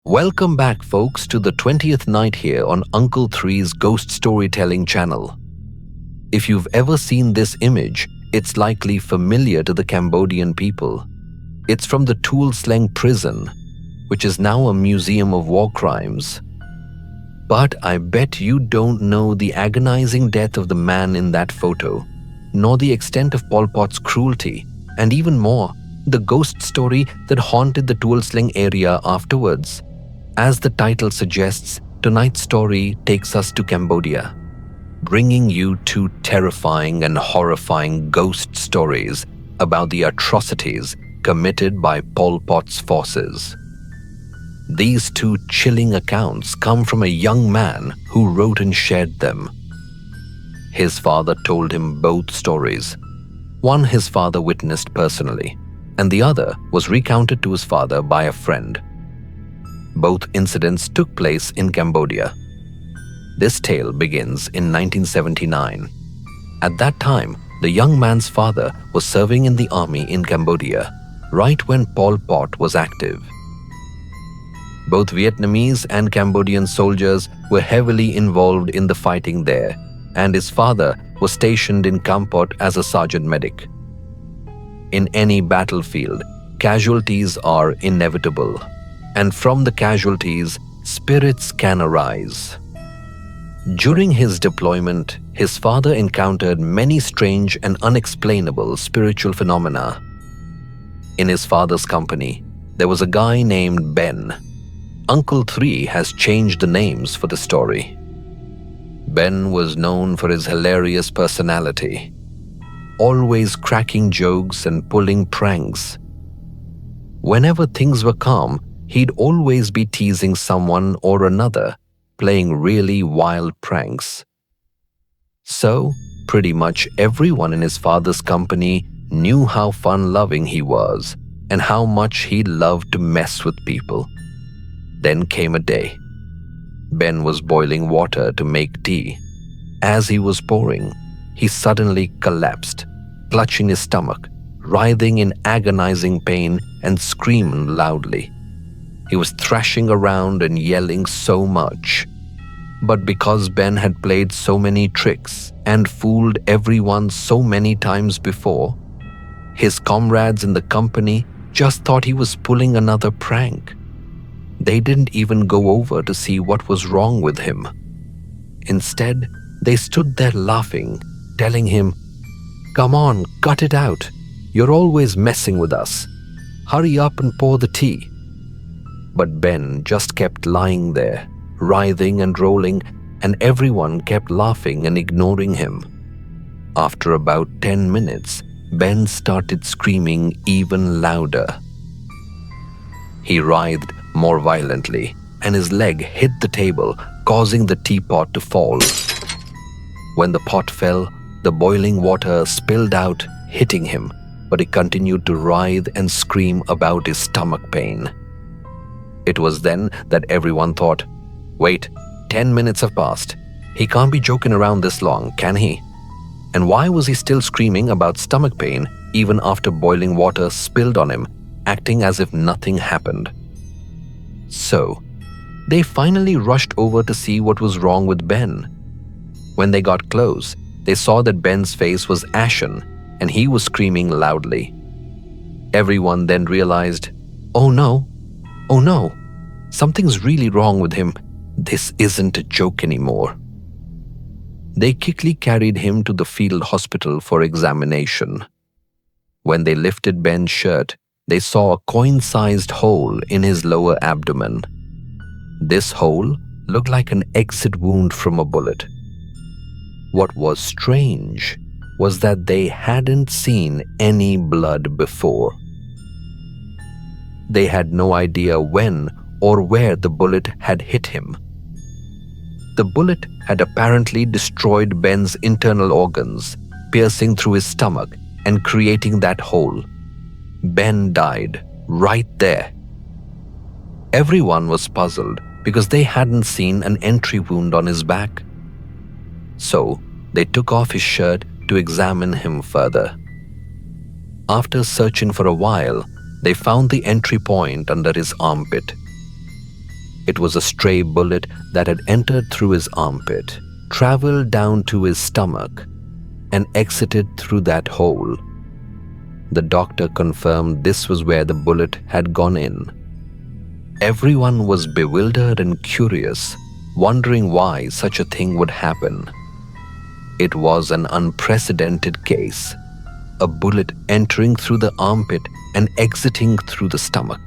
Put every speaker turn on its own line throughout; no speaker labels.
Welcome back, folks, to the 20th night here on Uncle Three's Ghost Storytelling channel. If you've ever seen this image, it's likely familiar to the Cambodian people. It's from the Tuol Sleng prison, which is now a museum of war crimes. But I bet you don't know the agonizing death of the man in that photo, nor the extent of Pol Pot's cruelty, and even more, the ghost story that haunted the Tuol Sleng area afterwards. As the title suggests, tonight's story takes us to Cambodia, bringing you two terrifying and horrifying ghost stories about the atrocities committed by Pol Pot's forces. These two chilling accounts come from a young man who wrote and shared them. His father told him both stories. One his father witnessed personally, and the other was recounted to his father by a friend. Both incidents took place in Cambodia. This tale begins in 1979. At that time, the young man's father was serving in the army in Cambodia, right when Pol Pot was active. Both Vietnamese and Cambodian soldiers were heavily involved in the fighting there, and his father was stationed in Kampot as a sergeant medic. In any battlefield, casualties are inevitable, and from the casualties, spirits can arise. During his deployment, his father encountered many strange and unexplainable spiritual phenomena. In his father's company, there was a guy named Ben. Uncle Three has changed the names for the story. Ben was known for his hilarious personality, always cracking jokes and pulling pranks. Whenever things were calm, he'd always be teasing someone or another, playing really wild pranks. So, pretty much everyone in his father's company knew how fun-loving he was and how much he loved to mess with people. Then came a day. Ben was boiling water to make tea. As he was pouring, he suddenly collapsed, clutching his stomach, writhing in agonizing pain and screaming loudly. He was thrashing around and yelling so much. But because Ben had played so many tricks and fooled everyone so many times before, his comrades in the company just thought he was pulling another prank. They didn't even go over to see what was wrong with him. Instead, they stood there laughing, telling him, "Come on, cut it out. You're always messing with us. Hurry up and pour the tea." But Ben just kept lying there, writhing and rolling, and everyone kept laughing and ignoring him. After about 10 minutes, Ben started screaming even louder. He writhed more violently, and his leg hit the table, causing the teapot to fall. When the pot fell, the boiling water spilled out, hitting him, but he continued to writhe and scream about his stomach pain. It was then that everyone thought, wait, 10 minutes have passed. He can't be joking around this long, can he? And why was he still screaming about stomach pain even after boiling water spilled on him, acting as if nothing happened? So, they finally rushed over to see what was wrong with Ben. When they got close, they saw that Ben's face was ashen and he was screaming loudly. Everyone then realized, oh no, something's really wrong with him. This isn't a joke anymore. They quickly carried him to the field hospital for examination. When they lifted Ben's shirt, they saw a coin-sized hole in his lower abdomen. This hole looked like an exit wound from a bullet. What was strange was that they hadn't seen any blood before. They had no idea when or where the bullet had hit him. The bullet had apparently destroyed Ben's internal organs, piercing through his stomach and creating that hole. Ben died right there. Everyone was puzzled because they hadn't seen an entry wound on his back. So they took off his shirt to examine him further. After searching for a while, they found the entry point under his armpit. It was a stray bullet that had entered through his armpit, traveled down to his stomach, and exited through that hole. The doctor confirmed this was where the bullet had gone in. Everyone was bewildered and curious, wondering why such a thing would happen. It was an unprecedented case, a bullet entering through the armpit and exiting through the stomach.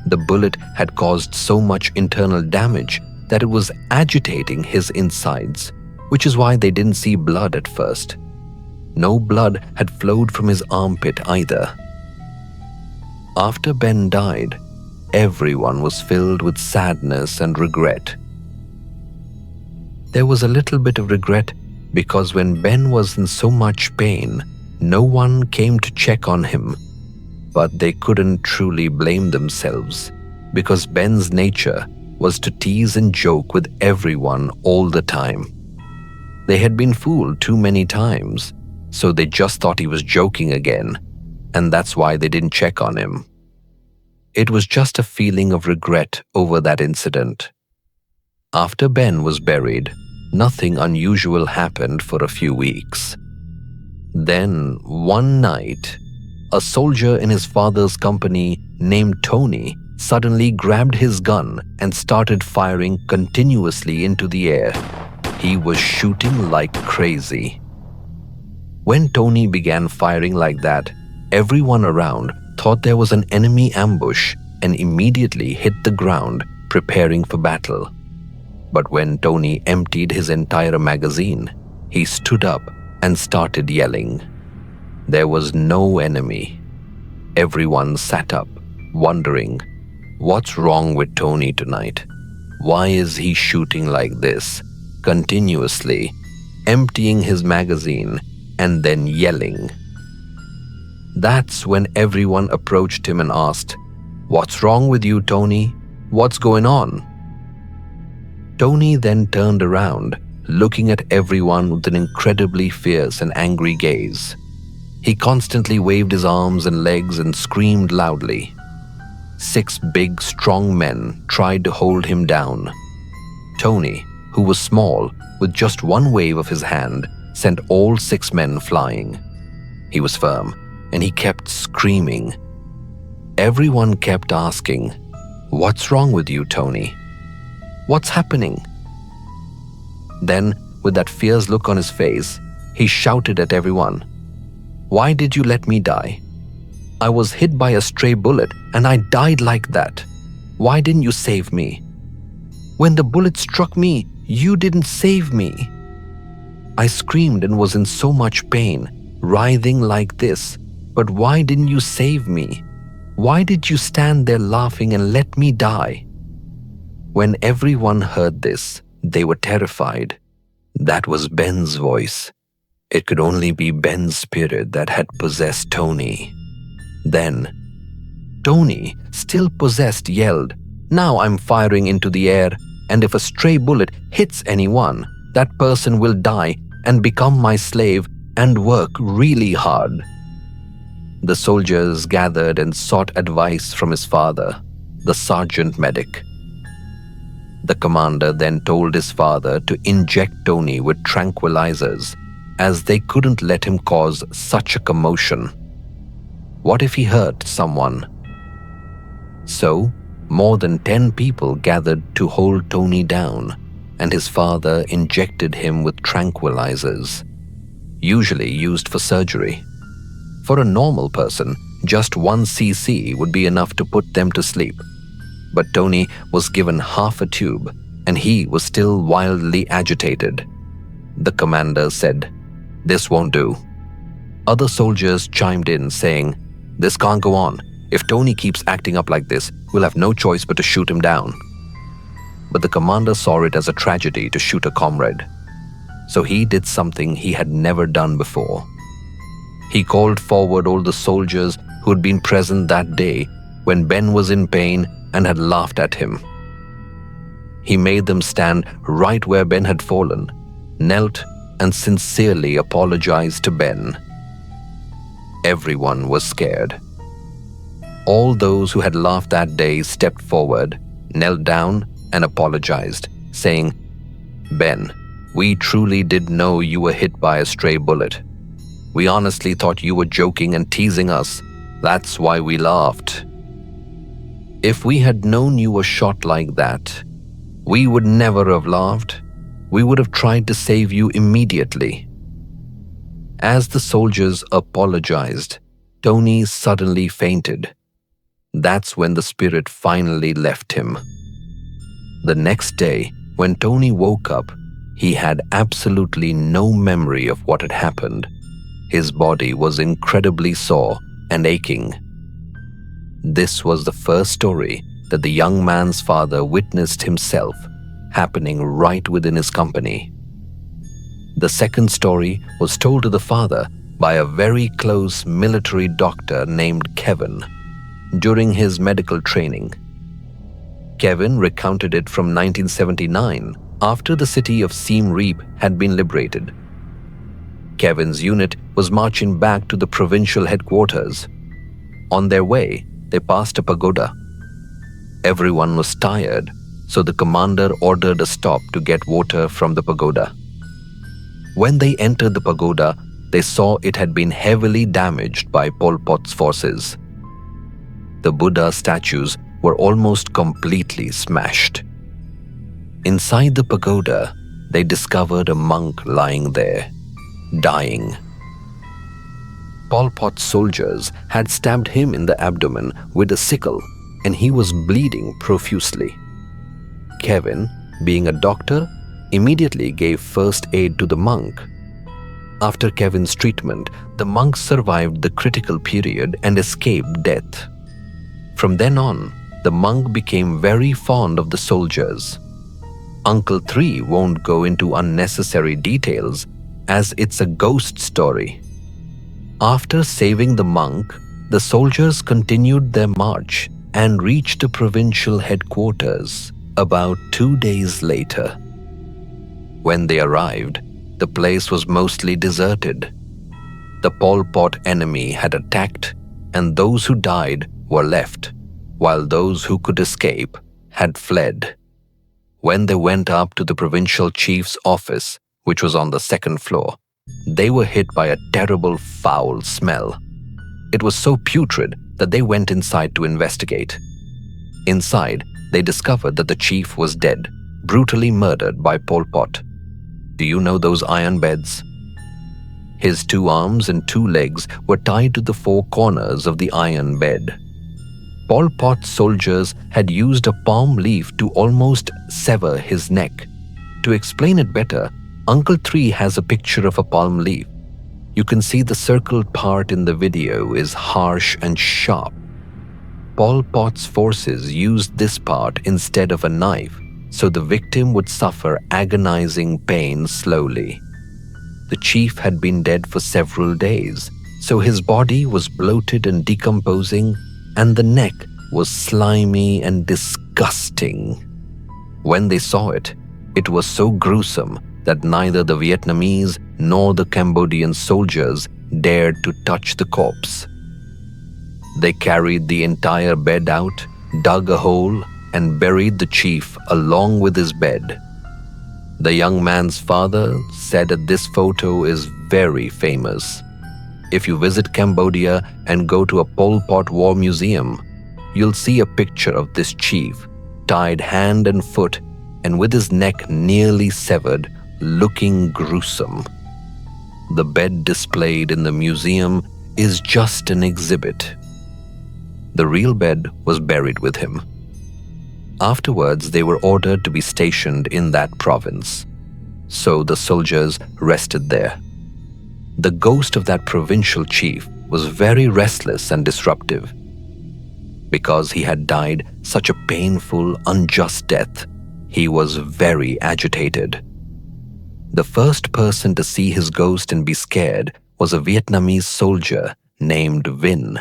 The bullet had caused so much internal damage that it was agitating his insides, which is why they didn't see blood at first. No blood had flowed from his armpit either. After Ben died, everyone was filled with sadness and regret. There was a little bit of regret because when Ben was in so much pain, no one came to check on him. But they couldn't truly blame themselves because Ben's nature was to tease and joke with everyone all the time. They had been fooled too many times, so they just thought he was joking again, and that's why they didn't check on him. It was just a feeling of regret over that incident. After Ben was buried, nothing unusual happened for a few weeks. Then, one night, a soldier in his father's company named Tony suddenly grabbed his gun and started firing continuously into the air. He was shooting like crazy. When Tony began firing like that, everyone around thought there was an enemy ambush and immediately hit the ground, preparing for battle. But when Tony emptied his entire magazine, he stood up and started yelling. There was no enemy. Everyone sat up, wondering, what's wrong with Tony tonight? Why is he shooting like this, continuously, emptying his magazine and then yelling? That's when everyone approached him and asked, "What's wrong with you, Tony? What's going on?" Tony then turned around, looking at everyone with an incredibly fierce and angry gaze. He constantly waved his arms and legs and screamed loudly. 6 big, strong men tried to hold him down. Tony, who was small, with just one wave of his hand, sent all 6 men flying. He was firm, and he kept screaming. Everyone kept asking, "What's wrong with you, Tony? What's happening?" Then, with that fierce look on his face, he shouted at everyone, "Why did you let me die? I was hit by a stray bullet and I died like that. Why didn't you save me? When the bullet struck me, you didn't save me. I screamed and was in so much pain, writhing like this, but why didn't you save me? Why did you stand there laughing and let me die?" When everyone heard this, they were terrified. That was Ben's voice. It could only be Ben's spirit that had possessed Tony. Then, Tony, still possessed, yelled, "Now I'm firing into the air, and if a stray bullet hits anyone, that person will die and become my slave and work really hard." The soldiers gathered and sought advice from his father, the sergeant medic. The commander then told his father to inject Tony with tranquilizers, as they couldn't let him cause such a commotion. What if he hurt someone? So, more than 10 people gathered to hold Tony down, and his father injected him with tranquilizers, usually used for surgery. For a normal person, just 1 cc would be enough to put them to sleep. But Tony was given half a tube, and he was still wildly agitated. The commander said, "This won't do." Other soldiers chimed in saying, "This can't go on. If Tony keeps acting up like this, we'll have no choice but to shoot him down." But the commander saw it as a tragedy to shoot a comrade. So he did something he had never done before. He called forward all the soldiers who had been present that day when Ben was in pain and had laughed at him. He made them stand right where Ben had fallen, knelt, and sincerely apologized to Ben. Everyone was scared. All those who had laughed that day stepped forward, knelt down and apologized, saying, "Ben, we truly did know you were hit by a stray bullet. We honestly thought you were joking and teasing us. That's why we laughed. If we had known you were shot like that, we would never have laughed. We would have tried to save you immediately." As the soldiers apologized, Tony suddenly fainted. That's when the spirit finally left him. The next day, when Tony woke up, he had absolutely no memory of what had happened. His body was incredibly sore and aching. This was the first story that the young man's father witnessed himself, happening right within his company. The second story was told to the father by a very close military doctor named Kevin during his medical training. Kevin recounted it from 1979 after the city of Siem Reap had been liberated. Kevin's unit was marching back to the provincial headquarters. On their way, they passed a pagoda. Everyone was tired, so the commander ordered a stop to get water from the pagoda. When they entered the pagoda, they saw it had been heavily damaged by Pol Pot's forces. The Buddha statues were almost completely smashed. Inside the pagoda, they discovered a monk lying there, dying. Pol Pot's soldiers had stabbed him in the abdomen with a sickle, and he was bleeding profusely. Kevin, being a doctor, immediately gave first aid to the monk. After Kevin's treatment, the monk survived the critical period and escaped death. From then on, the monk became very fond of the soldiers. Uncle 3 won't go into unnecessary details, as it's a ghost story. After saving the monk, the soldiers continued their march and reached the provincial headquarters about 2 days later. When they arrived, the place was mostly deserted. The Pol Pot enemy had attacked, and those who died were left, while those who could escape had fled. When they went up to the provincial chief's office, which was on the second floor, they were hit by a terrible foul smell. It was so putrid that they went inside to investigate. Inside, they discovered that the chief was dead, brutally murdered by Pol Pot. Do you know those iron beds? His 2 arms and 2 legs were tied to the 4 corners of the iron bed. Pol Pot's soldiers had used a palm leaf to almost sever his neck. To explain it better, Uncle 3 has a picture of a palm leaf. You can see the circled part in the video is harsh and sharp. Pol Pot's forces used this part instead of a knife, so the victim would suffer agonizing pain slowly. The chief had been dead for several days, so his body was bloated and decomposing, and the neck was slimy and disgusting. When they saw it, it was so gruesome that neither the Vietnamese nor the Cambodian soldiers dared to touch the corpse. They carried the entire bed out, dug a hole, and buried the chief along with his bed. The young man's father said that this photo is very famous. If you visit Cambodia and go to a Pol Pot War Museum, you'll see a picture of this chief, tied hand and foot and with his neck nearly severed, looking gruesome. The bed displayed in the museum is just an exhibit. The real bed was buried with him. Afterwards, they were ordered to be stationed in that province. So the soldiers rested there. The ghost of that provincial chief was very restless and disruptive. Because he had died such a painful, unjust death, he was very agitated. The first person to see his ghost and be scared was a Vietnamese soldier named Vin.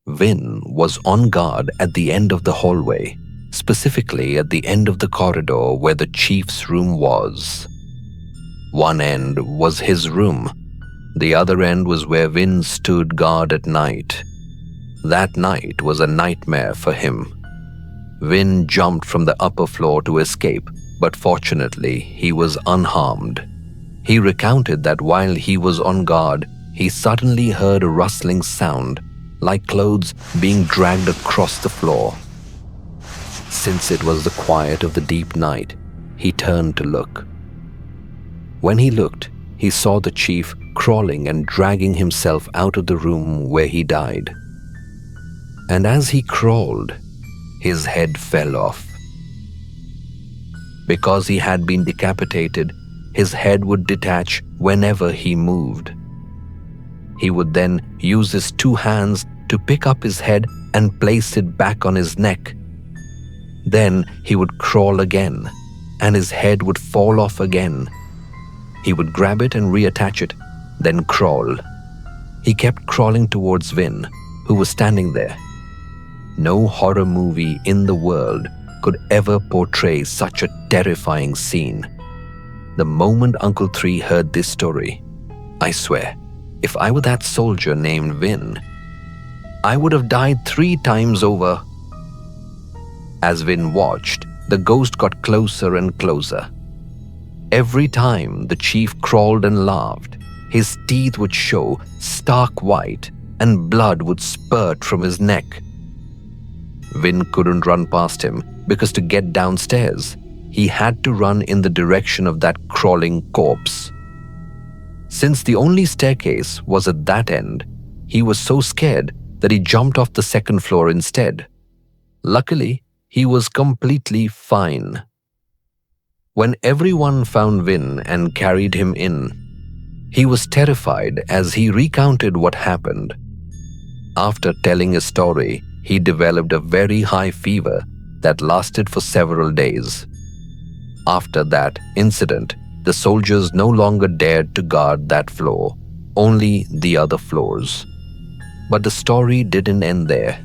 Vin was on guard at the end of the hallway, specifically at the end of the corridor where the chief's room was. One end was his room. The other end was where Vin stood guard at night. That night was a nightmare for him. Vin jumped from the upper floor to escape, but fortunately, he was unharmed. He recounted that while he was on guard, he suddenly heard a rustling sound, like clothes being dragged across the floor. Since it was the quiet of the deep night, he turned to look. When he looked, he saw the chief crawling and dragging himself out of the room where he died. And as he crawled, his head fell off. Because he had been decapitated, his head would detach whenever he moved. He would then use his two hands to pick up his head and place it back on his neck. Then he would crawl again, and his head would fall off again. He would grab it and reattach it, then crawl. He kept crawling towards Vin, who was standing there. No horror movie in the world could ever portray such a terrifying scene. The moment Uncle Three heard this story, I swear, if I were that soldier named Vin, I would have died 3 times over. As Vin watched, the ghost got closer and closer. Every time the chief crawled and laughed, his teeth would show stark white and blood would spurt from his neck. Vin couldn't run past him because to get downstairs, he had to run in the direction of that crawling corpse. Since the only staircase was at that end, he was so scared that he jumped off the second floor instead. Luckily, he was completely fine. When everyone found Vin and carried him in, he was terrified as he recounted what happened. After telling his story, he developed a very high fever that lasted for several days. After that incident, the soldiers no longer dared to guard that floor, only the other floors. But the story didn't end there.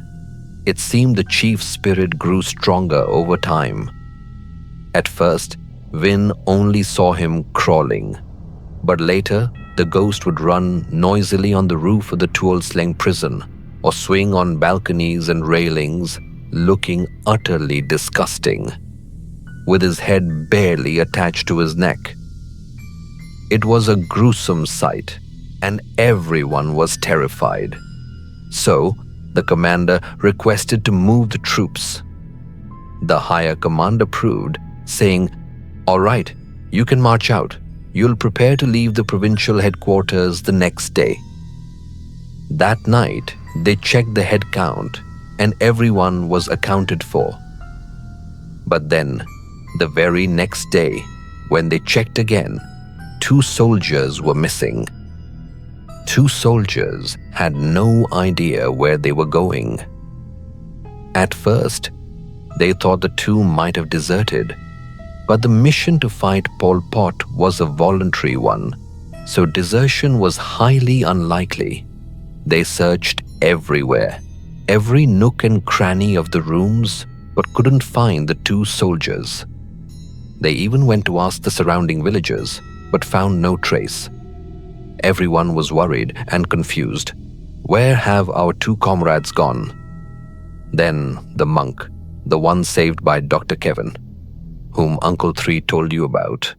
It seemed the chief's spirit grew stronger over time. At first, Vin only saw him crawling, but later the ghost would run noisily on the roof of the Tuolsleng prison or swing on balconies and railings, looking utterly disgusting, with his head barely attached to his neck. It was a gruesome sight, and everyone was terrified. So, the commander requested to move the troops. The higher command approved, saying, "All right, you can march out. You'll prepare to leave the provincial headquarters the next day." That night, they checked the head count, and everyone was accounted for. But then, the very next day, when they checked again, 2 soldiers were missing. 2 soldiers had no idea where they were going. At first, they thought the 2 might have deserted, but the mission to fight Pol Pot was a voluntary one, so desertion was highly unlikely. They searched everywhere, every nook and cranny of the rooms, but couldn't find the 2 soldiers. They even went to ask the surrounding villagers, but found no trace. Everyone was worried and confused. Where have our 2 comrades gone? Then the monk, the one saved by Dr. Kevin, whom Uncle Three told you about,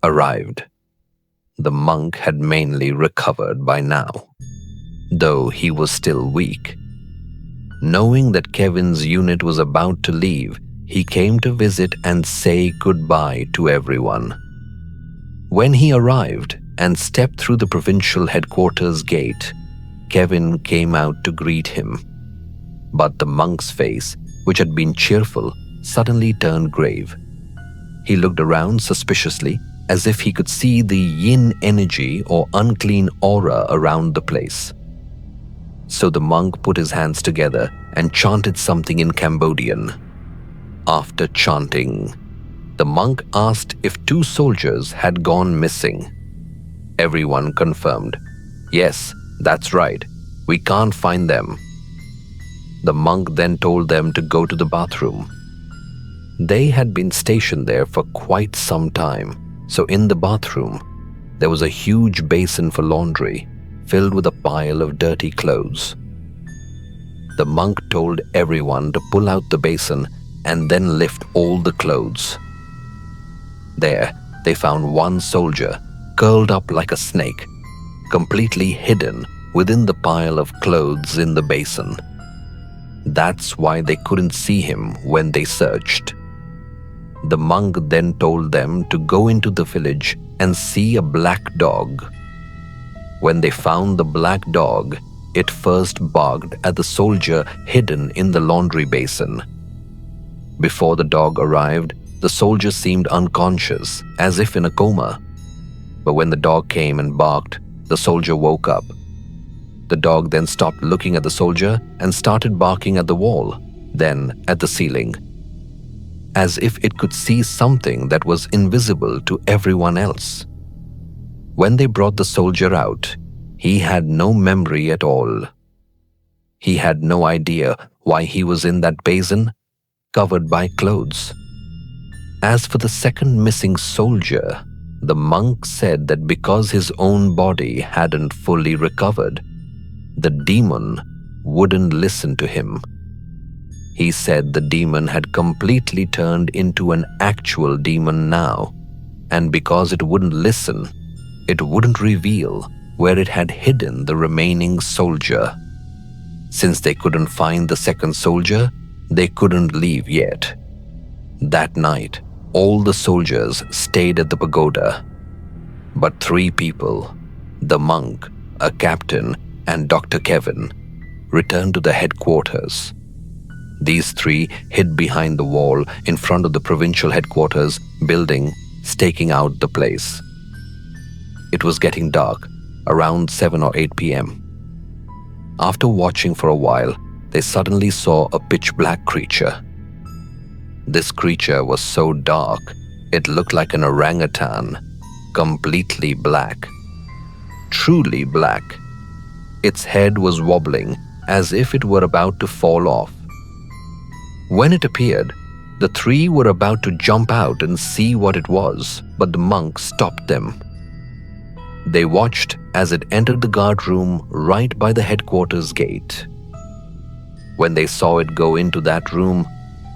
arrived. The monk had mainly recovered by now, though he was still weak. Knowing that Kevin's unit was about to leave, he came to visit and say goodbye to everyone. When he arrived and stepped through the provincial headquarters gate, Kevin came out to greet him. But the monk's face, which had been cheerful, suddenly turned grave. He looked around suspiciously, as if he could see the yin energy or unclean aura around the place. So the monk put his hands together and chanted something in Cambodian. After chanting, the monk asked if 2 soldiers had gone missing. Everyone confirmed, "Yes, that's right. We can't find them." The monk then told them to go to the bathroom. They had been stationed there for quite some time, so in the bathroom, there was a huge basin for laundry, filled with a pile of dirty clothes. The monk told everyone to pull out the basin and then lift all the clothes. There, they found one soldier curled up like a snake, completely hidden within the pile of clothes in the basin. That's why they couldn't see him when they searched. The monk then told them to go into the village and see a black dog. When they found the black dog, it first barked at the soldier hidden in the laundry basin. Before the dog arrived, the soldier seemed unconscious, as if in a coma. But when the dog came and barked, the soldier woke up. The dog then stopped looking at the soldier and started barking at the wall, then at the ceiling, as if it could see something that was invisible to everyone else. When they brought the soldier out, he had no memory at all. He had no idea why he was in that basin, covered by clothes. As for the second missing soldier, the monk said that because his own body hadn't fully recovered, the demon wouldn't listen to him. He said the demon had completely turned into an actual demon now, and because it wouldn't listen, it wouldn't reveal where it had hidden the remaining soldier. Since they couldn't find the second soldier, they couldn't leave yet. That night, all the soldiers stayed at the pagoda. But 3 people, the monk, a captain, and Dr. Kevin, returned to the headquarters. These 3 hid behind the wall in front of the provincial headquarters building, staking out the place. It was getting dark, around 7 or 8 p.m. After watching for a while, they suddenly saw a pitch-black creature. This creature was so dark, it looked like an orangutan, completely black. Truly black. Its head was wobbling as if it were about to fall off. When it appeared, the 3 were about to jump out and see what it was, but the monk stopped them. They watched as it entered the guard room right by the headquarters gate. When they saw it go into that room,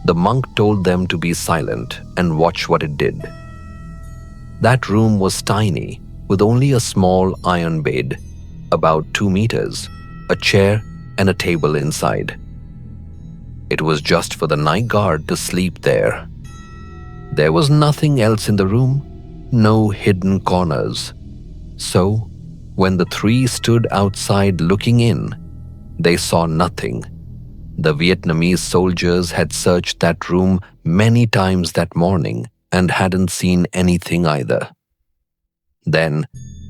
the monk told them to be silent and watch what it did. That room was tiny, with only a small iron bed, about 2 meters, a chair, and a table inside. It was just for the night guard to sleep there. There was nothing else in the room, no hidden corners. So, when the 3 stood outside looking in, they saw nothing. The Vietnamese soldiers had searched that room many times that morning and hadn't seen anything either. Then,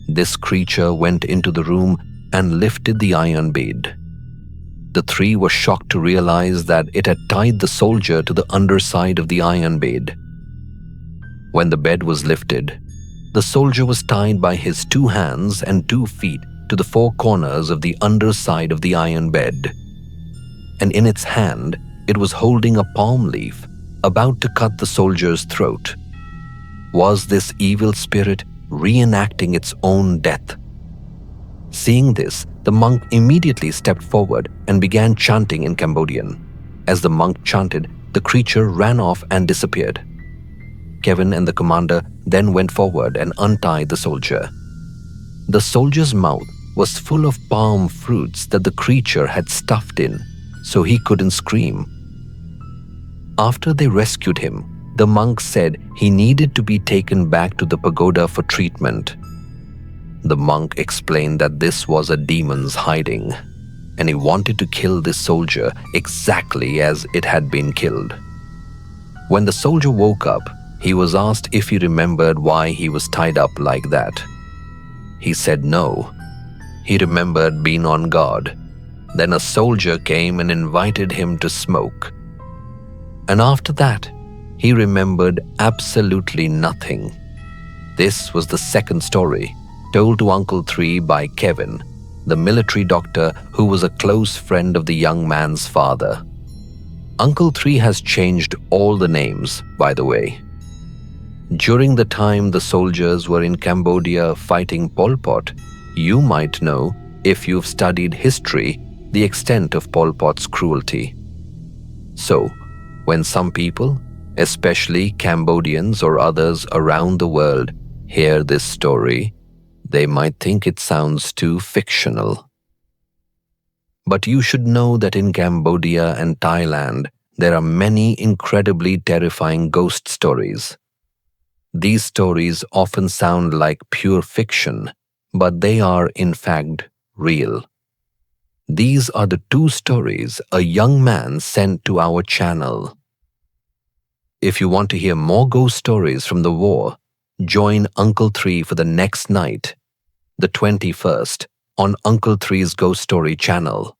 this creature went into the room and lifted the iron bed. The 3 were shocked to realize that it had tied the soldier to the underside of the iron bed. When the bed was lifted, the soldier was tied by his 2 hands and 2 feet to the 4 corners of the underside of the iron bed. And in its hand, it was holding a palm leaf, about to cut the soldier's throat. Was this evil spirit reenacting its own death? Seeing this, the monk immediately stepped forward and began chanting in Cambodian. As the monk chanted, the creature ran off and disappeared. Kevin and the commander then went forward and untied the soldier. The soldier's mouth was full of palm fruits that the creature had stuffed in, so he couldn't scream. After they rescued him, the monk said he needed to be taken back to the pagoda for treatment. The monk explained that this was a demon's hiding, and he wanted to kill this soldier exactly as it had been killed. When the soldier woke up, he was asked if he remembered why he was tied up like that. He said no. He remembered being on guard. Then a soldier came and invited him to smoke. And after that, he remembered absolutely nothing. This was the second story, told to Uncle 3 by Kevin, the military doctor who was a close friend of the young man's father. Uncle 3 has changed all the names, by the way. During the time the soldiers were in Cambodia fighting Pol Pot, you might know, if you've studied history, the extent of Pol Pot's cruelty. So, when some people, especially Cambodians or others around the world, hear this story, they might think it sounds too fictional. But you should know that in Cambodia and Thailand, there are many incredibly terrifying ghost stories. These stories often sound like pure fiction, but they are in fact real. These are the two stories a young man sent to our channel. If you want to hear more ghost stories from the war, join Uncle 3 for the next night, the 21st, on Uncle 3's Ghost Story channel.